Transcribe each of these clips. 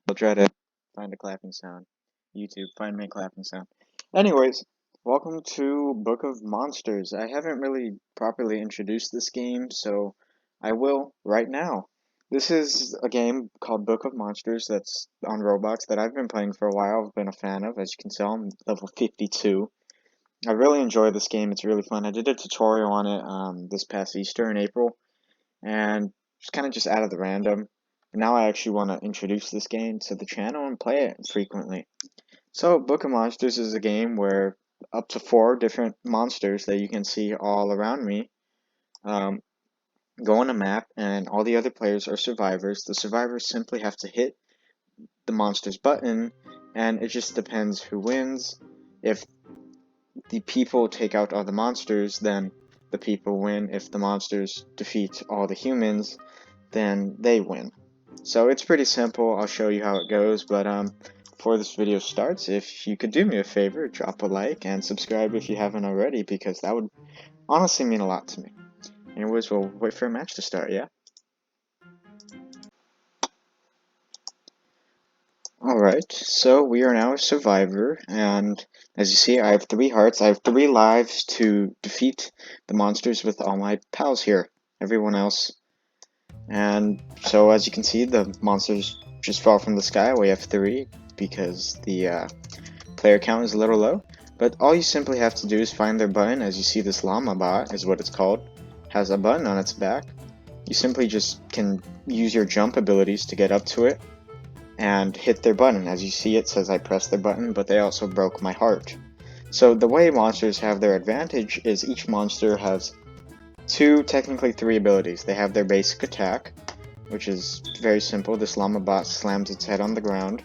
I'll try to find a clapping sound. YouTube, find me a clapping sound. Anyways, welcome to Book of Monsters. I haven't really properly introduced this game, so I will right now. This is a game called Book of Monsters that's on Roblox that I've been playing for a while. I've been a fan of. As you can tell, I'm level 52. I really enjoy this game. It's really fun. I did a tutorial on it this past Easter in April, and it's kind of just out of the random. Now I actually want to introduce this game to the channel and play it frequently. So, Book of Monsters is a game where up to 4 different monsters that you can see all around me um, go on a map, and all the other players are survivors. The survivors simply have to hit the monster's button, and it just depends who wins. If the people take out all the monsters, then the people win. If the monsters defeat all the humans, then they win. So it's pretty simple. I'll show you how it goes, but before this video starts, if you could do me a favor, drop a like and subscribe if you haven't already, because that would honestly mean a lot to me. Anyways, we'll wait for a match to start, yeah? Alright, so we are now a survivor, and as you see, I have 3 hearts. I have 3 lives to defeat the monsters with all my pals here, everyone else. And so as you can see, the monsters just fell from the sky. We have 3 because the player count is a little low. But all you simply have to do is find their button. As you see, this llama bot is what it's called, has a button on its back. You simply just can use your jump abilities to get up to it and hit their button. As you see, it says I pressed their button, but they also broke my heart. So the way monsters have their advantage is each monster has 2, technically 3 abilities. They have their basic attack, which is very simple. This llama bot slams its head on the ground.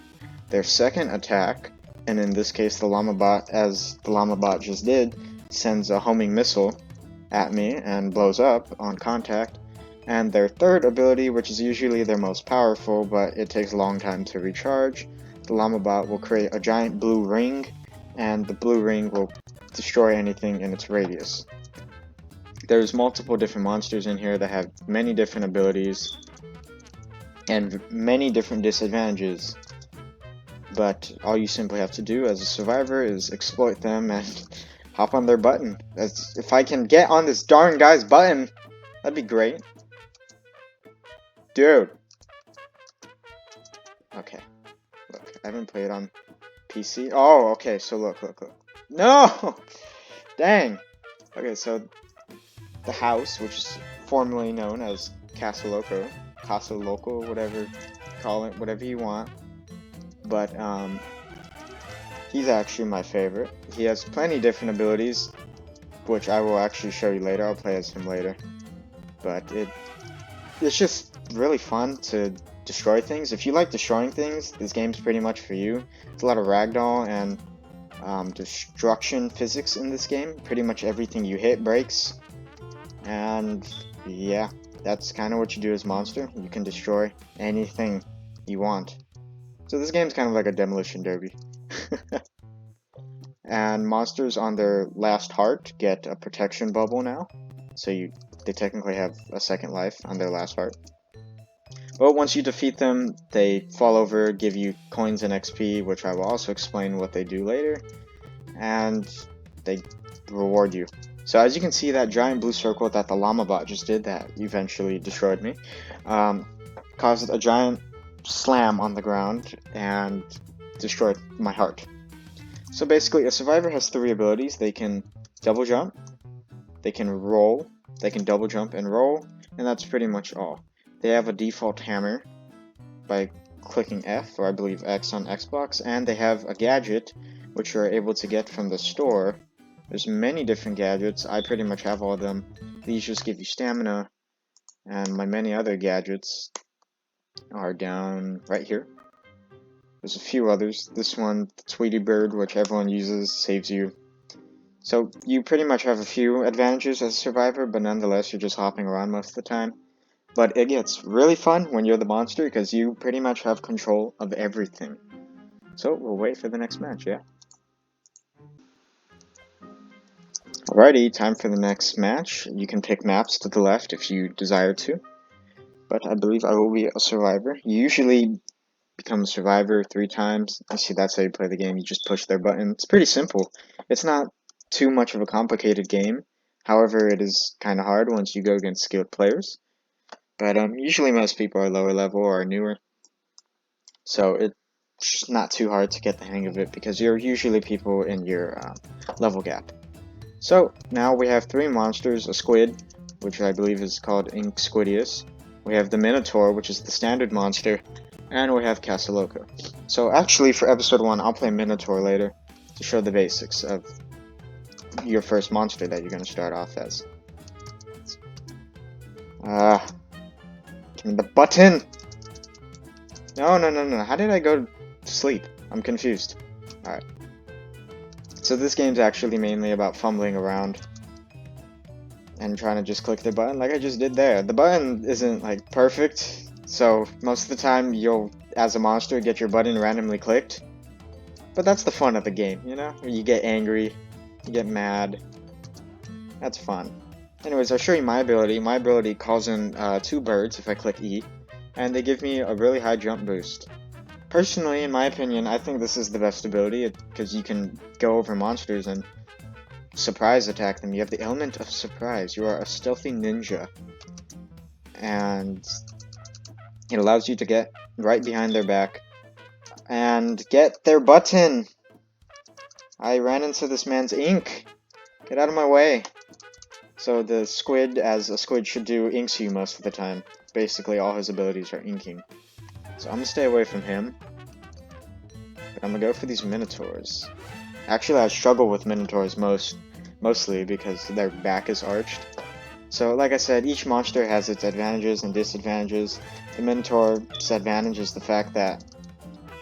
Their second attack, and in this case the llama bot, as the llama bot just did, sends a homing missile at me and blows up on contact. And their third ability, which is usually their most powerful, but it takes a long time to recharge, the llama bot will create a giant blue ring, and the blue ring will destroy anything in its radius. There's multiple different monsters in here that have many different abilities and many different disadvantages, but all you simply have to do as a survivor is exploit them and hop on their button. If I can get on this darn guy's button, that'd be great. Dude. Okay. Look, I haven't played on PC. Oh, okay, so look. No! Dang! Okay, so the house, which is formerly known as Castle Loco, whatever, call it, whatever you want. But, he's actually my favorite. He has plenty different abilities, which I will actually show you later. I'll play as him later. But it's just really fun to destroy things. If you like destroying things, this game's pretty much for you. There's a lot of ragdoll and destruction physics in this game. Pretty much everything you hit breaks. And yeah, that's kind of what you do as monster. You can destroy anything you want. So this game's kind of like a demolition derby. And monsters on their last heart get a protection bubble now. So they technically have a second life on their last heart. But once you defeat them, they fall over, give you coins and XP, which I will also explain what they do later, and they reward you. So as you can see, that giant blue circle that the llama bot just did that eventually destroyed me, caused a giant slam on the ground and destroyed my heart. So basically, a survivor has 3 abilities. They can double jump, they can roll, they can double jump and roll, and that's pretty much all. They have a default hammer by clicking F, or I believe X on Xbox, and they have a gadget which you're able to get from the store. There's many different gadgets. I pretty much have all of them. These just give you stamina, and my many other gadgets are down right here. There's a few others. This one, the Tweety Bird, which everyone uses, saves you. So you pretty much have a few advantages as a survivor, but nonetheless you're just hopping around most of the time. But it gets really fun when you're the monster because you pretty much have control of everything. So we'll wait for the next match, yeah? Alrighty, time for the next match. You can pick maps to the left if you desire to. But I believe I will be a survivor. You usually become a survivor 3 times. I see that's how you play the game. You just push their button. It's pretty simple. It's not too much of a complicated game. However, it is kind of hard once you go against skilled players. But usually most people are lower level or newer, so it's not too hard to get the hang of it because you're usually people in your level gap. So now we have 3 monsters: a squid, which I believe is called Ink Squidius. We have the Minotaur, which is the standard monster, and we have Casaloco. So actually, for episode 1, I'll play Minotaur later to show the basics of your first monster that you're going to start off as. Give me the button! No. How did I go to sleep? I'm confused. Alright. So this game's actually mainly about fumbling around and trying to just click the button like I just did there. The button isn't like perfect, so most of the time you'll, as a monster, get your button randomly clicked. But that's the fun of the game, you know? You get angry, you get mad. That's fun. Anyways, I'll show you my ability. My ability calls in 2 birds if I click E, and they give me a really high jump boost. Personally, in my opinion, I think this is the best ability because you can go over monsters and surprise attack them. You have the element of surprise. You are a stealthy ninja, and it allows you to get right behind their back and get their button. I ran into this man's ink. Get out of my way. So the squid, as a squid should do, inks you most of the time. Basically all his abilities are inking. So I'm gonna stay away from him. But I'm gonna go for these minotaurs. Actually, I struggle with minotaurs mostly because their back is arched. So like I said, each monster has its advantages and disadvantages. The minotaur's advantage is the fact that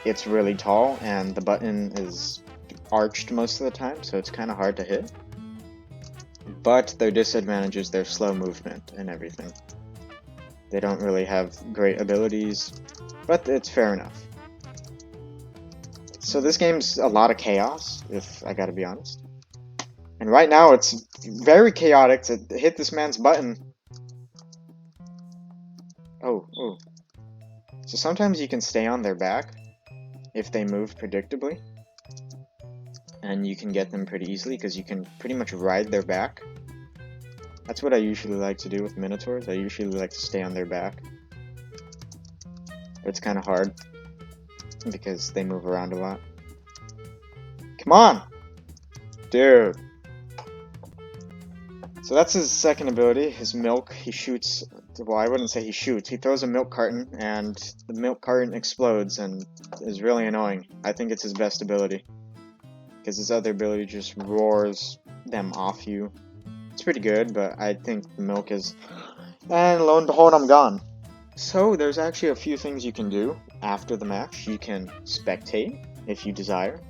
it's really tall and the button is arched most of the time, so it's kind of hard to hit. But their disadvantage is their slow movement and everything. They don't really have great abilities, but it's fair enough. So this game's a lot of chaos, if I gotta be honest. And right now it's very chaotic to hit this man's button. Oh. So sometimes you can stay on their back if they move predictably. And you can get them pretty easily because you can pretty much ride their back. That's what I usually like to do with minotaurs. I usually like to stay on their back. But it's kind of hard because they move around a lot. Come on! Dude! So that's his second ability, his milk. He shoots, well, I wouldn't say he shoots. He throws a milk carton and the milk carton explodes and is really annoying. I think it's his best ability, because his other ability just roars them off you. It's pretty good, but I think the milk is... And lo and behold, I'm gone. So there's actually a few things you can do after the match. You can spectate, if you desire.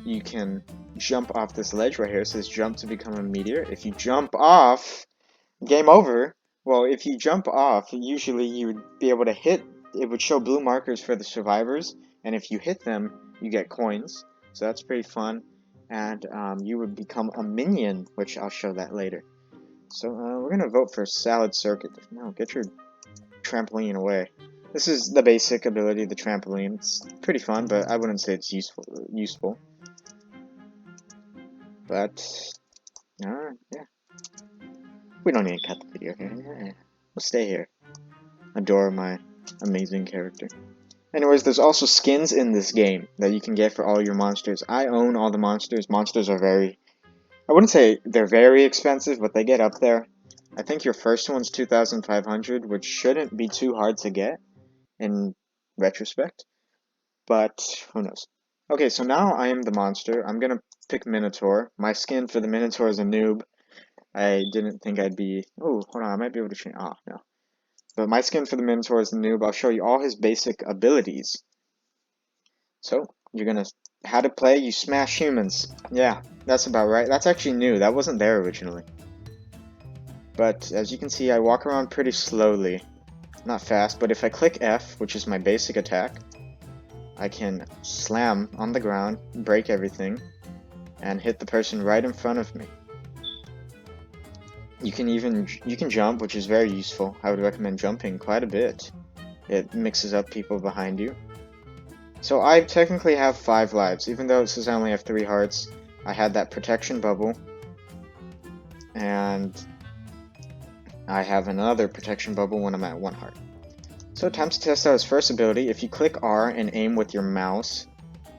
You can jump off this ledge right here. It says jump to become a meteor. If you jump off, game over. Well, if you jump off, usually you would be able to hit... It would show blue markers for the survivors, and if you hit them, you get coins. So that's pretty fun. And you would become a minion, which I'll show that later. So we're gonna vote for Salad Circuit. No, get your trampoline away. This is the basic ability, the trampoline. It's pretty fun, but I wouldn't say it's useful. But yeah, we don't need to cut the video here. Yeah. We'll stay here. Adore my amazing character. Anyways, there's also skins in this game that you can get for all your monsters. I own all the monsters. Monsters are very... I wouldn't say they're very expensive, but they get up there. I think your first one's 2,500, which shouldn't be too hard to get in retrospect. But who knows. Okay, so now I am the monster. I'm gonna pick Minotaur. My skin for the Minotaur is a noob. I didn't think I'd be... Oh, hold on, I might be able to change... Oh, no. But my skin for the Minotaur is the noob. I'll show you all his basic abilities. So, you're gonna... How to play, you smash humans. Yeah, that's about right. That's actually new. That wasn't there originally. But, as you can see, I walk around pretty slowly. Not fast, but if I click F, which is my basic attack, I can slam on the ground, break everything, and hit the person right in front of me. You can jump, which is very useful. I would recommend jumping quite a bit. It mixes up people behind you. So I technically have 5 lives, even though it says I only have 3 hearts. I had that protection bubble, and I have another protection bubble when I'm at 1 heart. So time to test out his first ability. If you click R and aim with your mouse,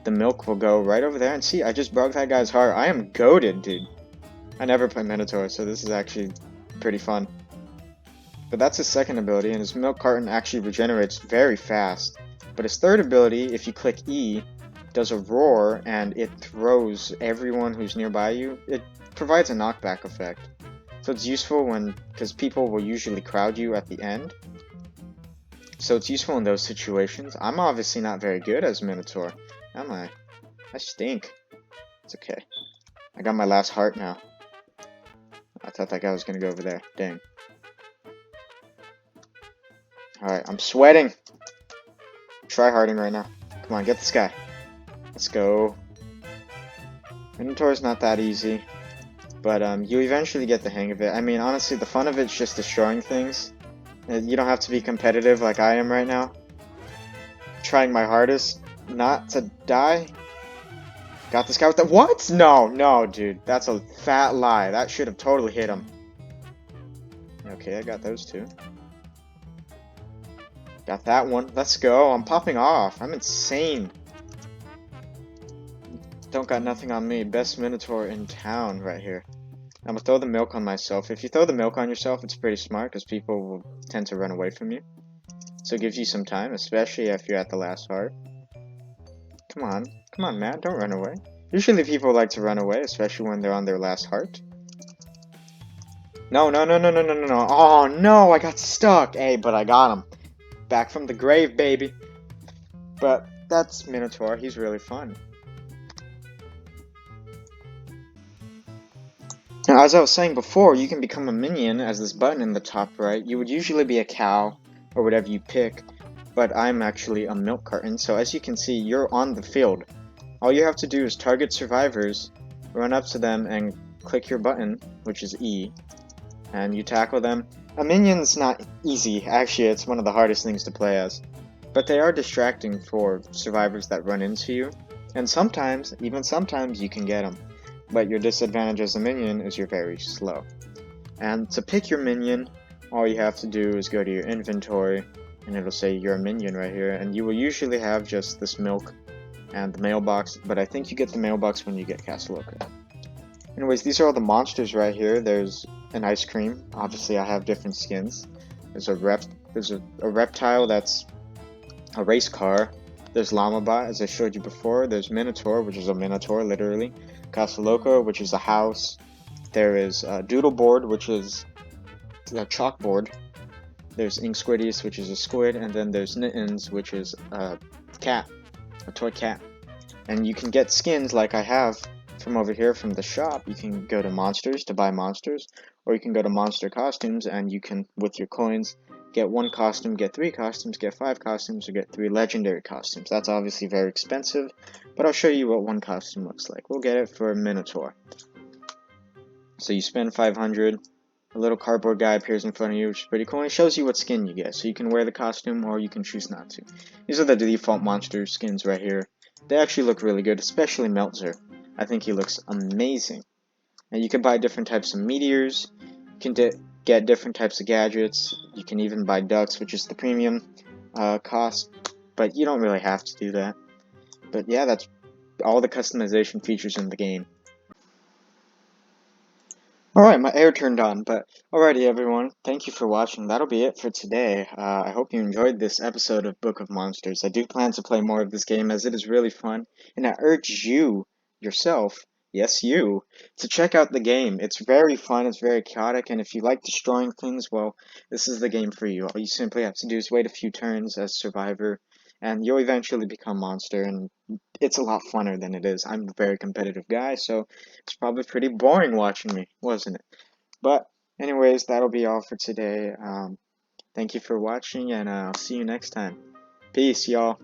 the milk will go right over there. And see, I just broke that guy's heart. I am goated, dude. I never play Minotaur, so this is actually pretty fun. But that's his second ability, and his milk carton actually regenerates very fast. But his third ability, if you click E, does a roar, and it throws everyone who's nearby you. It provides a knockback effect. So it's useful because people will usually crowd you at the end. So it's useful in those situations. I'm obviously not very good as Minotaur, am I? I stink. It's okay. I got my last heart now. I thought that guy was gonna go over there. Dang. Alright, I'm sweating. Try harding right now. Come on, get this guy. Let's go. Minotaur's not that easy, but you eventually get the hang of it. I mean, honestly, the fun of it's just destroying things. You don't have to be competitive like I am right now. Trying my hardest not to die. Got this guy with the— what? No, no, dude. That's a fat lie. That should have totally hit him. Okay, I got those two. Got that one. Let's go. I'm popping off. I'm insane. Don't got nothing on me. Best Minotaur in town right here. I'm gonna throw the milk on myself. If you throw the milk on yourself, it's pretty smart because people will tend to run away from you. So it gives you some time, especially if you're at the last heart. Come on. Come on, Matt. Don't run away. Usually people like to run away, especially when they're on their last heart. No, no, no, no, no, no, no, no. Oh, no, I got stuck. Hey, but I got him. Back from the grave, baby. But that's Minotaur. He's really fun. Now, as I was saying before, you can become a minion as this button in the top right. You would usually be a cow or whatever you pick, but I'm actually a milk carton. So as you can see, you're on the field. All you have to do is target survivors, run up to them, and click your button, which is E, and you tackle them. A minion's not easy. Actually, it's one of the hardest things to play as. But they are distracting for survivors that run into you, and sometimes, even sometimes, you can get them. But your disadvantage as a minion is you're very slow. And to pick your minion, all you have to do is go to your inventory, and it'll say you're a minion right here, and you will usually have just this milk and the mailbox, but I think you get the mailbox when you get Castle Loco. Anyways, these are all the monsters right here. There's an ice cream. Obviously, I have different skins. There's a reptile that's a race car. There's Lamabot, as I showed you before. There's Minotaur, which is a Minotaur, literally. Castle Loco, which is a house. There is Doodleboard, which is a chalkboard. There's Ink Squiddies, which is a squid, and then there's Nittens, which is a cat, a toy cat. And you can get skins like I have from over here from the shop. You can go to monsters to buy monsters, or you can go to monster costumes and you can, with your coins, get 1 costume, get 3 costumes, get 5 costumes, or get 3 legendary costumes. That's obviously very expensive, but I'll show you what 1 costume looks like. We'll get it for Minotaur. So you spend 500, a little cardboard guy appears in front of you, which is pretty cool, and it shows you what skin you get. So you can wear the costume or you can choose not to. These are the default monster skins right here. They actually look really good, especially Meltzer. I think he looks amazing. And you can buy different types of meteors. You can get different types of gadgets. You can even buy ducks, which is the premium cost. But you don't really have to do that. But yeah, that's all the customization features in the game. Alright, my air turned on, but alrighty everyone, thank you for watching. That'll be it for today. I hope you enjoyed this episode of Book of Monsters. I do plan to play more of this game as it is really fun, and I urge you, yourself, yes you, to check out the game. It's very fun, it's very chaotic, and if you like destroying things, well, this is the game for you. All you simply have to do is wait a few turns as Survivor, and you'll eventually become Monster, and it's a lot funner than it is. I'm a very competitive guy, so it's probably pretty boring watching me, wasn't it? But anyways, that'll be all for today. Thank you for watching, and I'll see you next time. Peace, y'all.